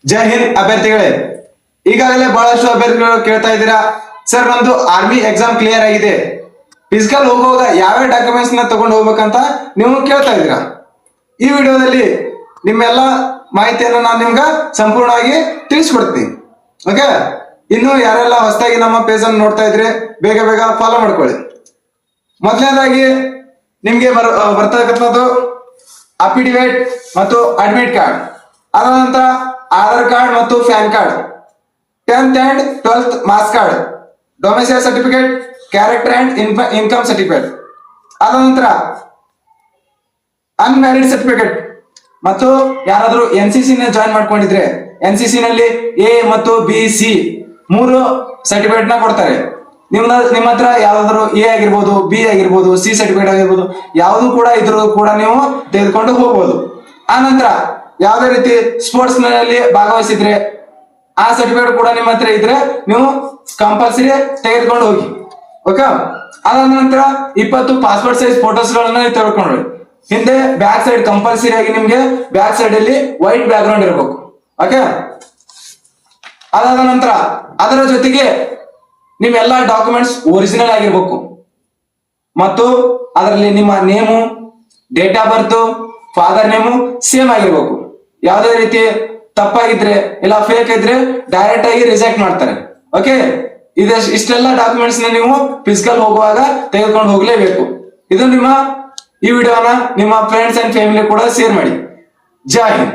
ಜೈ ಹಿಂದ್ ಅಭ್ಯರ್ಥಿಗಳೇ. ಈಗಾಗಲೇ ಬಹಳಷ್ಟು ಅಭ್ಯರ್ಥಿಗಳು ಕೇಳ್ತಾ ಇದ್ದೀರಾ, ಸರ್ ನಮ್ದು ಆರ್ಮಿ ಎಕ್ಸಾಮ್ ಕ್ಲಿಯರ್ ಆಗಿದೆ, ಫಿಸಿಕಲ್ ಹೋಗುವಾಗ ಯಾವ ಡಾಕ್ಯುಮೆಂಟ್ಸ್ ನ ತಗೊಂಡು ಹೋಗ್ಬೇಕಂತ ನೀವು ಕೇಳ್ತಾ ಇದ್ದೀರಾ. ಈ ವಿಡಿಯೋದಲ್ಲಿ ನಿಮ್ಮೆಲ್ಲ ಮಾಹಿತಿಯನ್ನು ನಾನು ನಿಮ್ಗೆ ಸಂಪೂರ್ಣವಾಗಿ ತಿಳಿಸ್ಕೊಡ್ತೀನಿ. ಓಕೆ, ಇನ್ನು ಯಾರೆಲ್ಲ ಹೊಸದಾಗಿ ನಮ್ಮ ಪೇಜ್ ಅನ್ನು ನೋಡ್ತಾ ಇದ್ರೆ ಬೇಗ ಬೇಗ ಫಾಲೋ ಮಾಡ್ಕೊಳ್ಳಿ. ಮೊದಲನೇದಾಗಿ ನಿಮ್ಗೆ ಬರ್ತಕ್ಕಂಥದ್ದು ಅಫಿಡವಿಟ್ ಮತ್ತು ಅಡ್ಮಿಟ್ ಕಾರ್ಡ್, ಅದ ನಂತರ ಆಧಾರ್ ಕಾರ್ಡ್ ಮತ್ತು PAN card, 10th and 12th marks card, domicile certificate, character and income certificate, ಅದ ನಂತರ ಅನ್ಮ್ಯಾರಿಡ್ ಸರ್ಟಿಫಿಕೇಟ್ ಮತ್ತು ಯಾರಾದ್ರೂ NCC ನ ಜಾಯಿನ್ ಮಾಡ್ಕೊಂಡಿದ್ರೆ NCC ನಲ್ಲಿ A ಮತ್ತು B C 3 ಸರ್ಟಿಫಿಕೇಟ್ ನ ಕೊಡ್ತಾರೆ. ನಿಮ್ಮ ಹತ್ರ ಯಾವ್ದಾದ್ರು A ಆಗಿರ್ಬೋದು, B ಆಗಿರ್ಬೋದು, C ಸರ್ಟಿಫಿಕೇಟ್ ಆಗಿರ್ಬೋದು, ಯಾವುದು ಕೂಡ ಇದ್ರೂ ಕೂಡ ನೀವು ತೆಗೆದುಕೊಂಡು ಹೋಗ್ಬೋದು. ಆ ನಂತರ ಯಾವುದೇ ರೀತಿ ಸ್ಪೋರ್ಟ್ಸ್ ನಲ್ಲಿ ಭಾಗವಹಿಸಿದ್ರೆ ಆ ಸರ್ಟಿಫಿಕೇಟ್ ಕೂಡ ನಿಮ್ಮ ಹತ್ರ ಇದ್ರೆ ನೀವು ಕಂಪಲ್ಸರಿ ತೆಗೆದುಕೊಂಡು ಹೋಗಿ. ಓಕೆ, ಅದಾದ ನಂತರ 20 ಪಾಸ್ಪೋರ್ಟ್ ಸೈಜ್ ಫೋಟೋಸ್ ಗಳನ್ನ ತೆಗೆದುಕೊಂಡು ಹೋಗಿ. ಹಿಂದೆ ಬ್ಯಾಕ್ ಸೈಡ್ ಕಂಪಲ್ಸರಿ ಆಗಿ ನಿಮ್ಗೆ ಬ್ಯಾಕ್ ಸೈಡ್ ಅಲ್ಲಿ ವೈಟ್ ಬ್ಯಾಕ್ ಗ್ರೌಂಡ್ ಇರಬೇಕು. ಓಕೆ, ಅದಾದ ನಂತರ ಅದರ ಜೊತೆಗೆ ನಿಮ್ಮೆಲ್ಲ ಡಾಕ್ಯುಮೆಂಟ್ಸ್ ಒರಿಜಿನಲ್ ಆಗಿರ್ಬೇಕು ಮತ್ತು ಅದರಲ್ಲಿ ನಿಮ್ಮ name, date of birth, father name same ಆಗಿರ್ಬೇಕು. ಯಾವುದೇ ರೀತಿ ತಪ್ಪಾಗಿದ್ರೆ ಇಲ್ಲ ಫೇಕ್ ಇದ್ರೆ ಡೈರೆಕ್ಟ್ ಆಗಿ ರಿಜೆಕ್ಟ್ ಮಾಡ್ತಾರೆ. ಓಕೆ, ಇಷ್ಟೆಲ್ಲ ಡಾಕ್ಯುಮೆಂಟ್ಸ್ ನ ನೀವು ಫಿಸಿಕಲ್ ಹೋಗುವಾಗ ತೆಗೆದುಕೊಂಡು ಹೋಗ್ಲೇಬೇಕು. ಇದು ಈ ವಿಡಿಯೋನ ನಿಮ್ಮ ಫ್ರೆಂಡ್ಸ್ ಅಂಡ್ ಫ್ಯಾಮಿಲಿ ಕೂಡ ಶೇರ್ ಮಾಡಿ. ಜೈ ಹಿಂದ್.